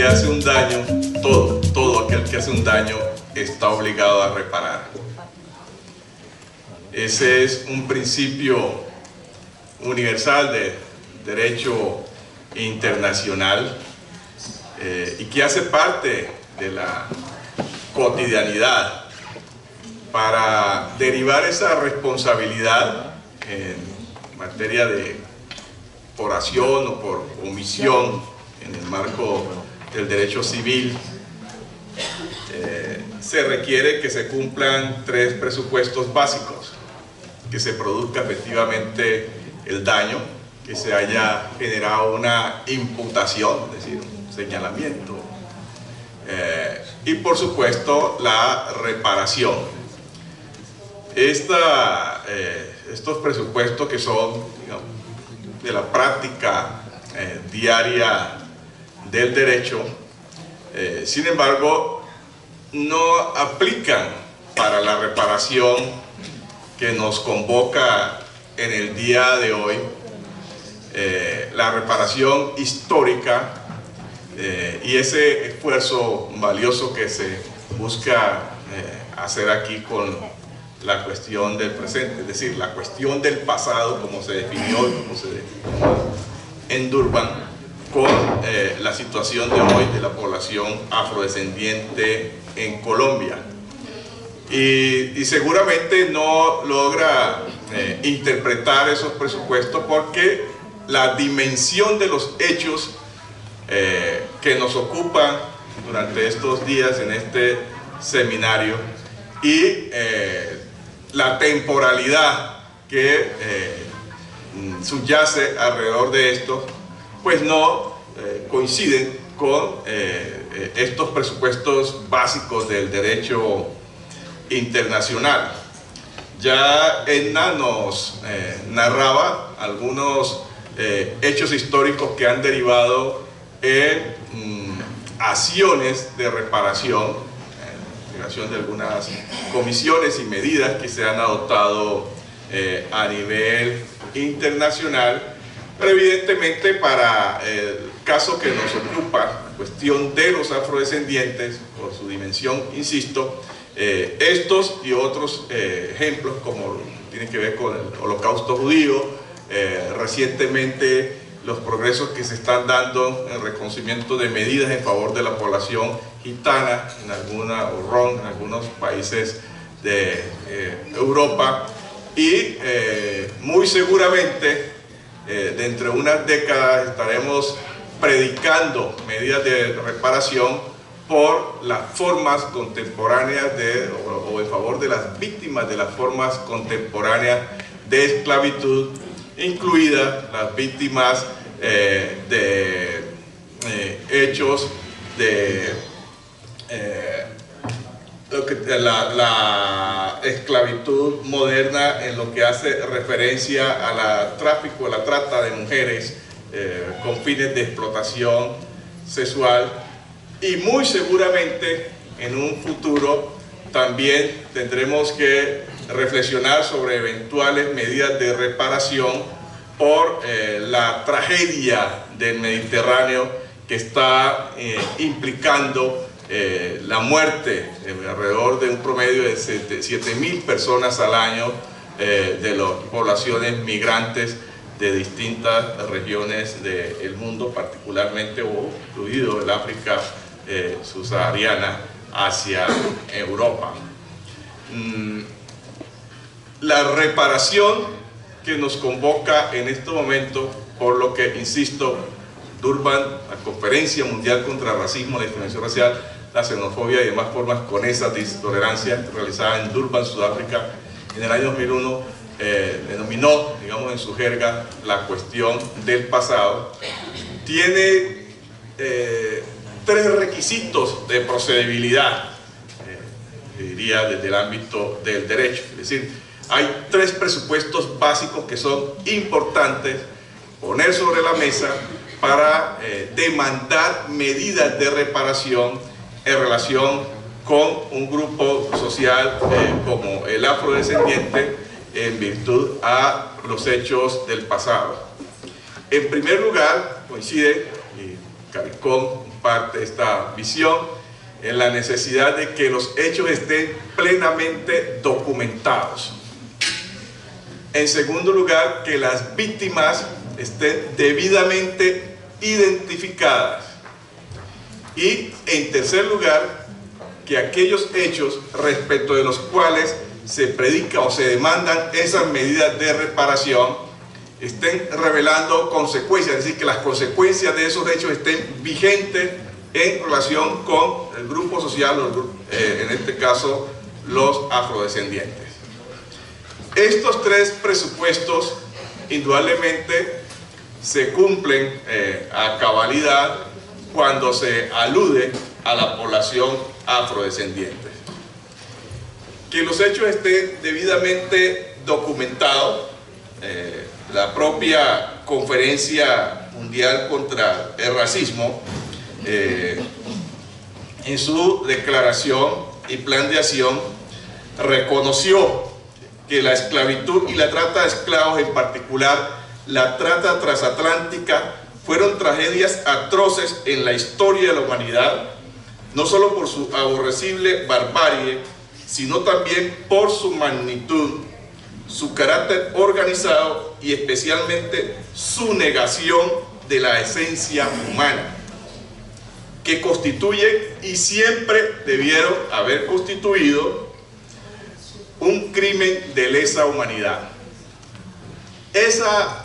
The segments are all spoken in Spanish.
hace un daño, todo aquel que hace un daño está obligado a reparar. Ese es un principio universal de derecho internacional y que hace parte de la cotidianidad para derivar esa responsabilidad en materia de por acción o por omisión en el marco del derecho civil. Se requiere que se cumplan 3 presupuestos básicos: que se produzca efectivamente el daño, que se haya generado una imputación, es decir, un señalamiento, y por supuesto la reparación. Estos presupuestos, que son, digamos, de la práctica diaria del derecho, sin embargo no aplican para la reparación que nos convoca en el día de hoy, la reparación histórica y ese esfuerzo valioso que se busca hacer aquí con la cuestión del presente, es decir, la cuestión del pasado, como se definió en Durban, con la situación de hoy de la población afrodescendiente en Colombia. Y seguramente no logra interpretar esos presupuestos porque la dimensión de los hechos que nos ocupan durante estos días en este seminario y la temporalidad que subyace alrededor de esto, pues no coinciden con estos presupuestos básicos del derecho internacional. Ya Edna nos narraba algunos hechos históricos que han derivado en acciones de reparación, creación de algunas comisiones y medidas que se han adoptado a nivel internacional, pero evidentemente para el caso que nos ocupa, la cuestión de los afrodescendientes, por su dimensión, insisto, estos y otros ejemplos, como tienen que ver con el Holocausto judío, recientemente los progresos que se están dando en reconocimiento de medidas en favor de la población gitana en algunos países de Europa, y muy seguramente dentro de unas décadas estaremos predicando medidas de reparación por las formas contemporáneas o en favor de las víctimas de las formas contemporáneas de esclavitud, incluidas las víctimas de hechos de la esclavitud moderna, en lo que hace referencia a la tráfico, a la trata de mujeres con fines de explotación sexual. Y muy seguramente en un futuro también tendremos que reflexionar sobre eventuales medidas de reparación por la tragedia del Mediterráneo, que está implicando la muerte alrededor de un promedio de 7.000 personas al año de las poblaciones migrantes de distintas regiones del mundo, particularmente o incluido el África subsahariana hacia Europa. La reparación que nos convoca en este momento, por lo que, insisto, Durban, la Conferencia Mundial contra el Racismo, la Discriminación Racial, la xenofobia y demás formas con esa intolerancia, realizada en Durban, Sudáfrica, en el año 2001, denominó, digamos en su jerga, la cuestión del pasado. Tiene 3 requisitos de procedibilidad, diría desde el ámbito del derecho. Es decir, hay 3 presupuestos básicos que son importantes poner sobre la mesa para demandar medidas de reparación en relación con un grupo social como el afrodescendiente, en virtud a los hechos del pasado. En primer lugar, coincide, y Caricón comparte esta visión, en la necesidad de que los hechos estén plenamente documentados. En segundo lugar, que las víctimas estén debidamente identificadas. Y en tercer lugar, que aquellos hechos respecto de los cuales se predica o se demandan esas medidas de reparación estén revelando consecuencias, es decir, que las consecuencias de esos hechos estén vigentes en relación con el grupo social, en este caso los afrodescendientes. Estos tres presupuestos indudablemente se cumplen a cabalidad cuando se alude a la población afrodescendiente. Que los hechos estén debidamente documentados, la propia Conferencia Mundial contra el Racismo, en su declaración y plan de acción, reconoció que la esclavitud y la trata de esclavos, en particular la trata transatlántica, fueron tragedias atroces en la historia de la humanidad, no solo por su aborrecible barbarie, sino también por su magnitud, su carácter organizado y especialmente su negación de la esencia humana, que constituye y siempre debieron haber constituido un crimen de lesa humanidad. Esa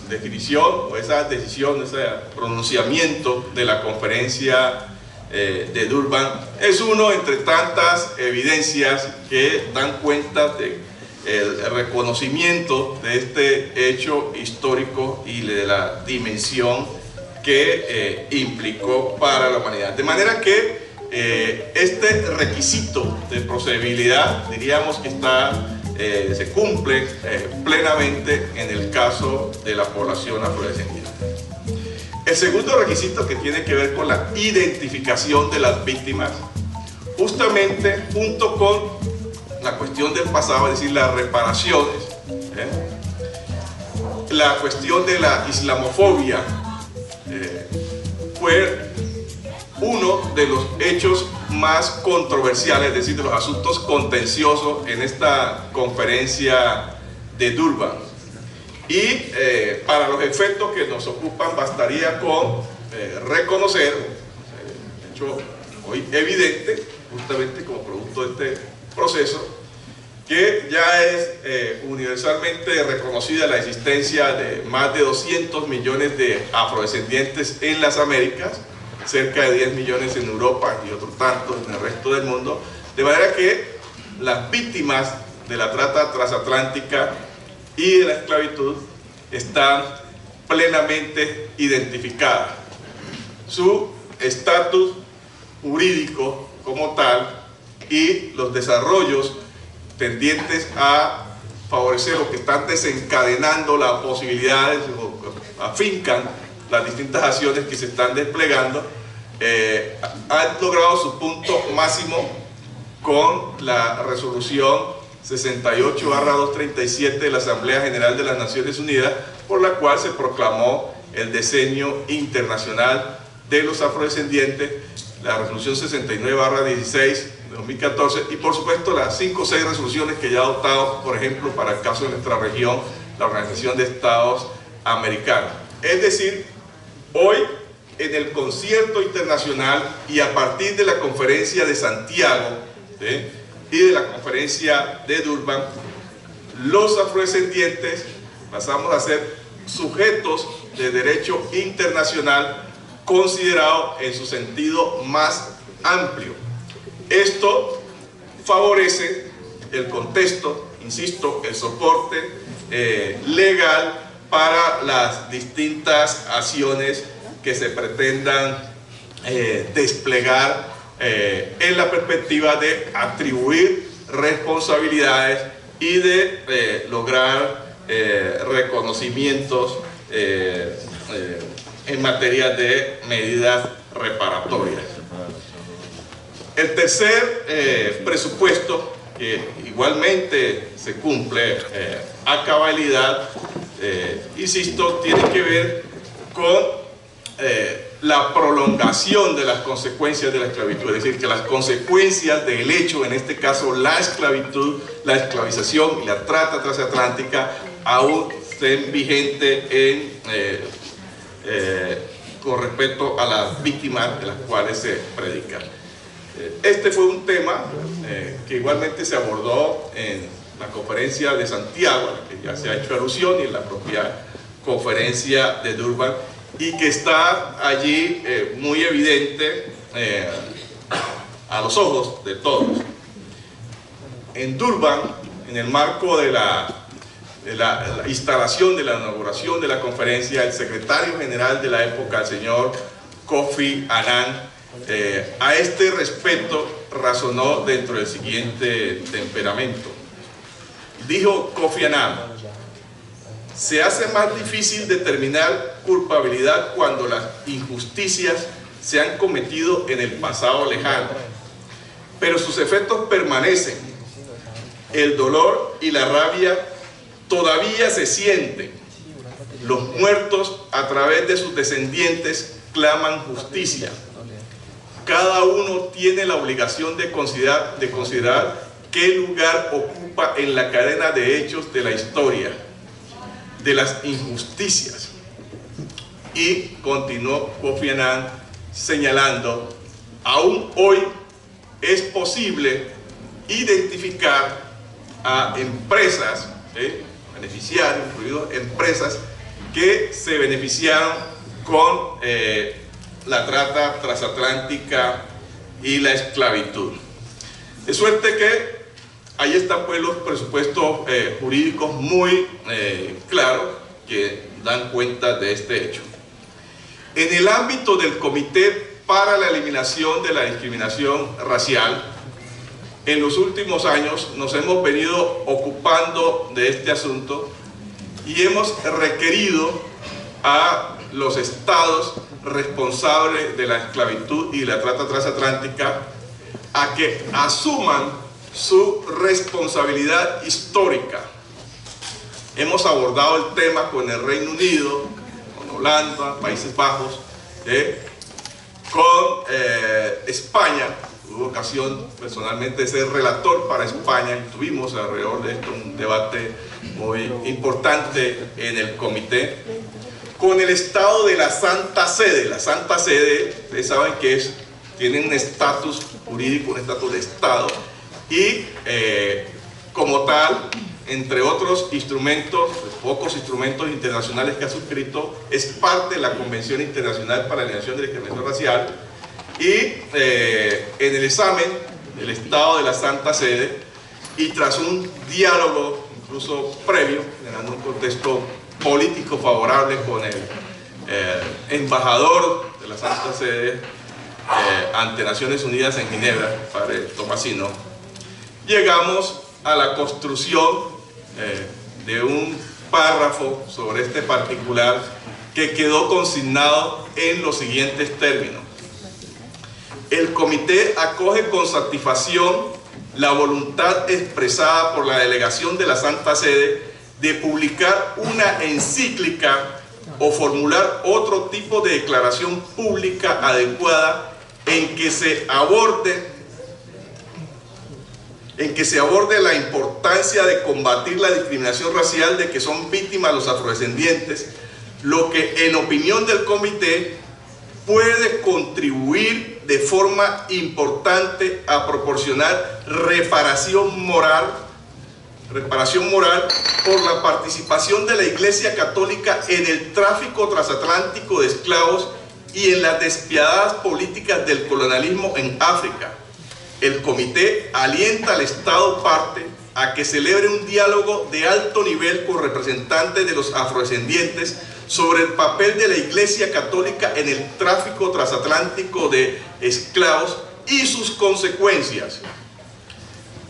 definición o esa decisión, ese pronunciamiento de la conferencia de Durban es uno entre tantas evidencias que dan cuenta de el reconocimiento de este hecho histórico y de la dimensión que implicó para la humanidad. De manera que este requisito de procedibilidad, diríamos que se cumple plenamente en el caso de la población afrodescendiente. El segundo requisito, que tiene que ver con la identificación de las víctimas, justamente junto con la cuestión del pasado, es decir, las reparaciones, la cuestión de la islamofobia, fue uno de los hechos más controversiales, es decir, de los asuntos contenciosos en esta conferencia de Durban. Y para los efectos que nos ocupan bastaría con reconocer, de hecho hoy evidente, justamente como producto de este proceso, que ya es universalmente reconocida la existencia de más de 200 millones de afrodescendientes en las Américas, cerca de 10 millones en Europa y otro tanto en el resto del mundo, de manera que las víctimas de la trata transatlántica y de la esclavitud están plenamente identificadas. Su estatus jurídico como tal y los desarrollos tendientes a favorecer o que están desencadenando las posibilidades o afincan las distintas acciones que se están desplegando, han logrado su punto máximo con la resolución 68/237 de la Asamblea General de las Naciones Unidas, por la cual se proclamó el Decenio Internacional de los Afrodescendientes, la resolución 69/16 de 2014 y por supuesto las 5 o 6 resoluciones que ya ha adoptado, por ejemplo, para el caso de nuestra región, la Organización de Estados Americanos. Es decir, hoy en el concierto internacional y a partir de la conferencia de Santiago, ¿sí?, y de la conferencia de Durban, los afrodescendientes pasamos a ser sujetos de derecho internacional considerado en su sentido más amplio. Esto favorece el contexto, insisto, el soporte legal para las distintas acciones que se pretendan desplegar en la perspectiva de atribuir responsabilidades y de lograr reconocimientos en materia de medidas reparatorias. El tercer presupuesto, que igualmente se cumple a cabalidad, insisto, tiene que ver con la prolongación de las consecuencias de la esclavitud, es decir, que las consecuencias del hecho, en este caso la esclavitud, la esclavización y la trata transatlántica, aún estén vigentes con respecto a las víctimas de las cuales se predica. Este fue un tema que igualmente se abordó en la conferencia de Santiago, a la que ya se ha hecho alusión, y en la propia conferencia de Durban, y que está allí muy evidente a los ojos de todos. En Durban, en el marco de la instalación de la inauguración de la conferencia, el secretario general de la época, el señor Kofi Annan, a este respecto razonó dentro del siguiente temperamento. Dijo Kofi Annan: se hace más difícil determinar culpabilidad cuando las injusticias se han cometido en el pasado lejano, pero sus efectos permanecen. El dolor y la rabia todavía se sienten. Los muertos, a través de sus descendientes, claman justicia. Cada uno tiene la obligación de considerar qué lugar ocupa en la cadena de hechos de la historia, de las injusticias. Y continuó Kofi Annan señalando: aún hoy es posible identificar a empresas, beneficiarios, incluidos empresas que se beneficiaron con la trata transatlántica y la esclavitud. De suerte que ahí están pues los presupuestos jurídicos muy claros que dan cuenta de este hecho. En el ámbito del Comité para la Eliminación de la Discriminación Racial, en los últimos años nos hemos venido ocupando de este asunto y hemos requerido a los estados responsables de la esclavitud y la trata transatlántica a que asuman su responsabilidad histórica. Hemos abordado el tema con el Reino Unido, con Holanda, Países Bajos, con España. Tuve ocasión personalmente de ser relator para España y tuvimos alrededor de esto un debate muy importante en el comité. Con el Estado de la Santa Sede. La Santa Sede, ustedes saben que tiene un estatus jurídico, un estatus de Estado, y como tal, entre otros instrumentos, pocos instrumentos internacionales que ha suscrito, es parte de la Convención Internacional para la Eliminación de la Discriminación Racial. Y en el examen del Estado de la Santa Sede, y tras un diálogo incluso previo, generando un contexto político favorable con el embajador de la Santa Sede ante Naciones Unidas en Ginebra, el padre Tomasino, llegamos a la construcción de un párrafo sobre este particular que quedó consignado en los siguientes términos: el comité acoge con satisfacción la voluntad expresada por la delegación de la Santa Sede de publicar una encíclica o formular otro tipo de declaración pública adecuada en que se aborde la importancia de combatir la discriminación racial de que son víctimas los afrodescendientes, lo que en opinión del comité puede contribuir de forma importante a proporcionar reparación moral por la participación de la Iglesia Católica en el tráfico transatlántico de esclavos y en las despiadadas políticas del colonialismo en África. El comité alienta al Estado parte a que celebre un diálogo de alto nivel con representantes de los afrodescendientes sobre el papel de la Iglesia Católica en el tráfico transatlántico de esclavos y sus consecuencias.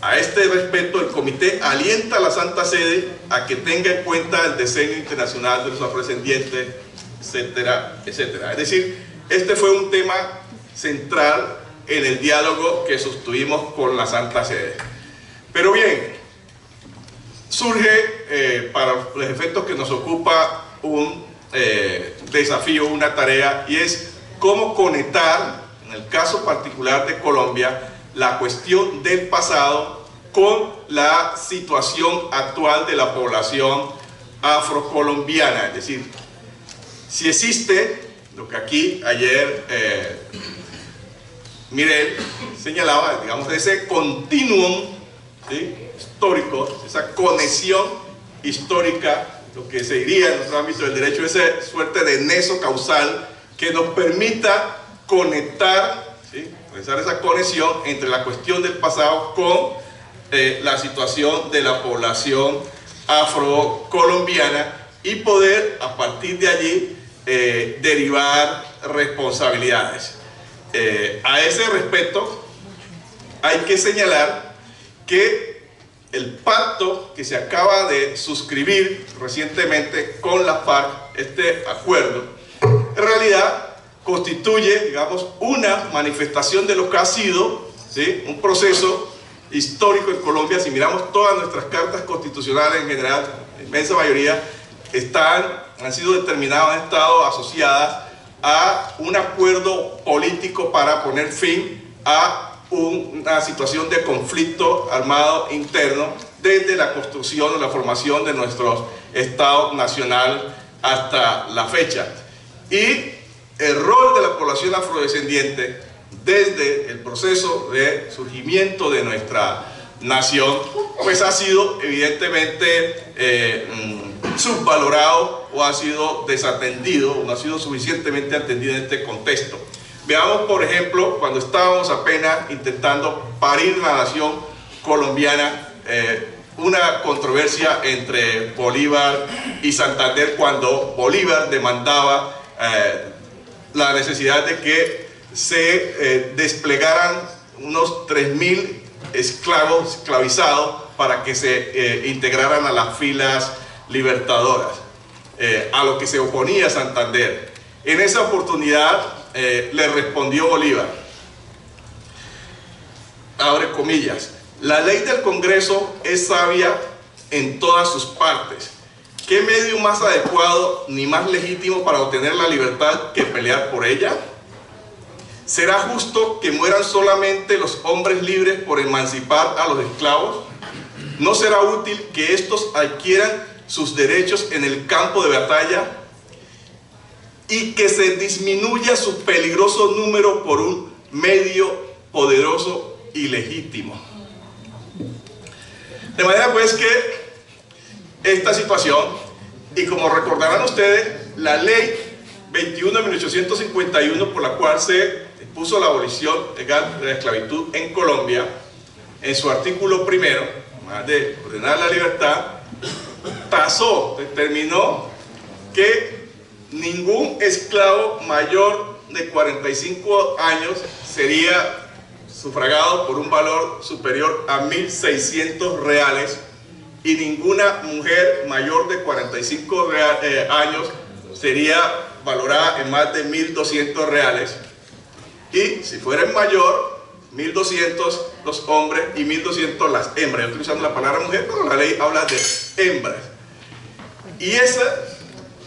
A este respecto, el comité alienta a la Santa Sede a que tenga en cuenta el Decenio Internacional de los Afrodescendientes, etcétera, etcétera. Es decir, este fue un tema central en el diálogo que sostuvimos con la Santa Sede. Pero bien, surge para los efectos que nos ocupa un desafío, una tarea, y es cómo conectar, en el caso particular de Colombia, la cuestión del pasado con la situación actual de la población afrocolombiana. Es decir, si existe lo que aquí ayer Mirel señalaba, digamos, ese continuum, ¿sí?, histórico, esa conexión histórica, lo que se diría en nuestro ámbito del derecho, esa suerte de nexo causal que nos permita conectar, ¿sí?, realizar esa conexión entre la cuestión del pasado con la situación de la población afrocolombiana y poder a partir de allí derivar responsabilidades. A ese respecto hay que señalar que el pacto que se acaba de suscribir recientemente con la FARC, este acuerdo, en realidad constituye, digamos, una manifestación de lo que ha sido, ¿sí?, un proceso histórico en Colombia. Si miramos todas nuestras cartas constitucionales en general, la inmensa mayoría han sido determinadas, han estado asociadas a un acuerdo político para poner fin a una situación de conflicto armado interno desde la construcción o la formación de nuestro Estado nacional hasta la fecha. Y el rol de la población afrodescendiente desde el proceso de surgimiento de nuestra nación, pues ha sido evidentemente subvalorado o ha sido desatendido, o no ha sido suficientemente atendido en este contexto. Veamos, por ejemplo, cuando estábamos apenas intentando parir la nación colombiana, una controversia entre Bolívar y Santander, cuando Bolívar demandaba la necesidad de que se desplegaran unos 3.000 esclavizados para que se integraran a las filas libertadoras, a lo que se oponía Santander. En esa oportunidad le respondió Bolívar, abre comillas: la ley del Congreso es sabia en todas sus partes. ¿Qué medio más adecuado ni más legítimo para obtener la libertad que pelear por ella? ¿Será justo que mueran solamente los hombres libres por emancipar a los esclavos? ¿No será útil que estos adquieran sus derechos en el campo de batalla y que se disminuya su peligroso número por un medio poderoso y legítimo? De manera pues que esta situación, y como recordarán ustedes, la ley 21 de 1851, por la cual se puso la abolición legal de la esclavitud en Colombia, en su artículo primero, además de ordenar la libertad, determinó que ningún esclavo mayor de 45 años sería sufragado por un valor superior a 1.600 reales y ninguna mujer mayor de 45 años sería valorada en más de 1.200 reales. Y si fuera mayor, 1.200 los hombres y 1.200 las hembras. Yo estoy usando la palabra mujer, pero la ley habla de hembras. Y ese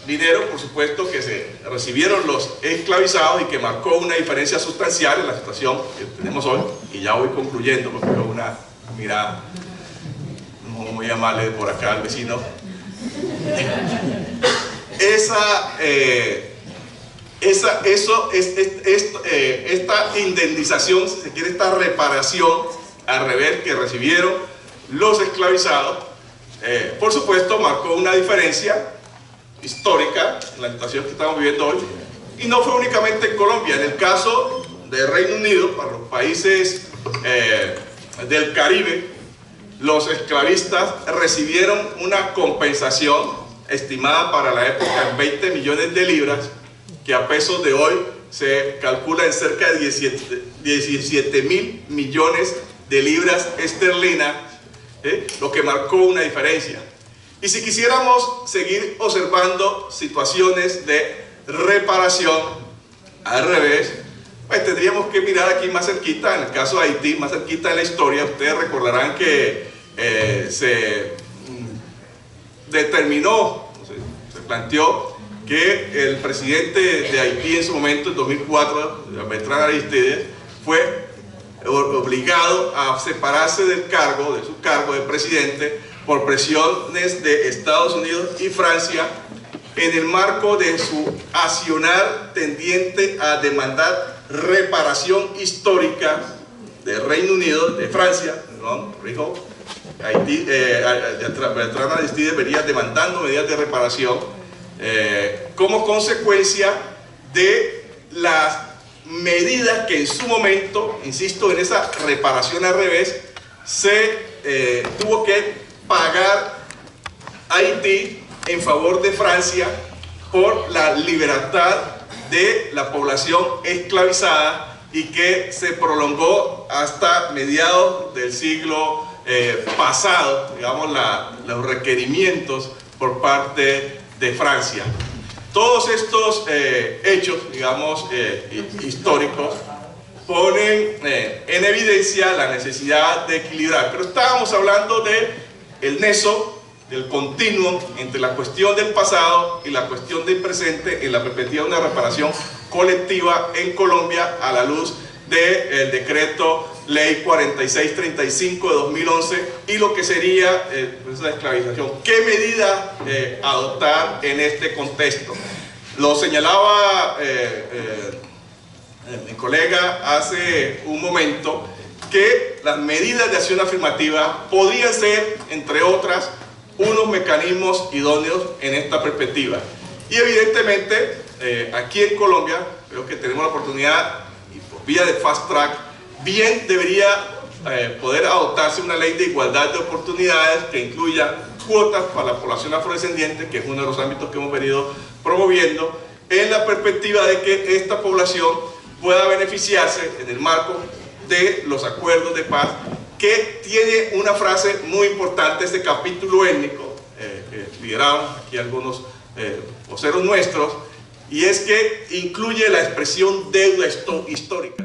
dinero, por supuesto, que se recibieron los esclavizados y que marcó una diferencia sustancial en la situación que tenemos hoy. Y ya voy concluyendo, porque veo una mirada muy amable por acá al vecino. Esta indemnización, si se quiere, esta reparación al revés que recibieron los esclavizados, por supuesto marcó una diferencia histórica en la situación que estamos viviendo hoy, y no fue únicamente en Colombia. En el caso del Reino Unido, para los países del Caribe, los esclavistas recibieron una compensación estimada para la época en 20 millones de libras, que a pesos de hoy se calcula en cerca de 17.000 millones de libras esterlinas, lo que marcó una diferencia. Y si quisiéramos seguir observando situaciones de reparación al revés, pues tendríamos que mirar aquí más cerquita, en el caso de Haití, más cerquita en la historia. Ustedes recordarán que se determinó, se planteó que el presidente de Haití en su momento, en 2004, Bertrand Aristide, fue obligado a separarse de su cargo de presidente por presiones de Estados Unidos y Francia en el marco de su accionar tendiente a demandar reparación histórica del Reino Unido, de Francia, perdón, Haití, Bertrand Aristide venía demandando medidas de reparación como consecuencia de las medidas que en su momento, insisto, en esa reparación al revés, se tuvo que pagar Haití en favor de Francia por la libertad de la población esclavizada y que se prolongó hasta mediados del siglo pasado, digamos, los requerimientos por parte de Francia. Todos estos hechos, digamos, históricos, ponen en evidencia la necesidad de equilibrar. Pero estábamos hablando del nexo, del continuo entre la cuestión del pasado y la cuestión del presente en la perspectiva de una reparación colectiva en Colombia a la luz del decreto Ley 4635 de 2011 y lo que sería la esclavización. ¿Qué medida adoptar en este contexto? Lo señalaba mi colega hace un momento, que las medidas de acción afirmativa podrían ser, entre otras, unos mecanismos idóneos en esta perspectiva. Y evidentemente, aquí en Colombia, creo que tenemos la oportunidad, y por vía de fast track, bien debería poder adoptarse una ley de igualdad de oportunidades que incluya cuotas para la población afrodescendiente, que es uno de los ámbitos que hemos venido promoviendo, en la perspectiva de que esta población pueda beneficiarse en el marco de los acuerdos de paz, que tiene una frase muy importante, este capítulo étnico, que lideraron aquí algunos voceros nuestros, y es que incluye la expresión deuda histórica.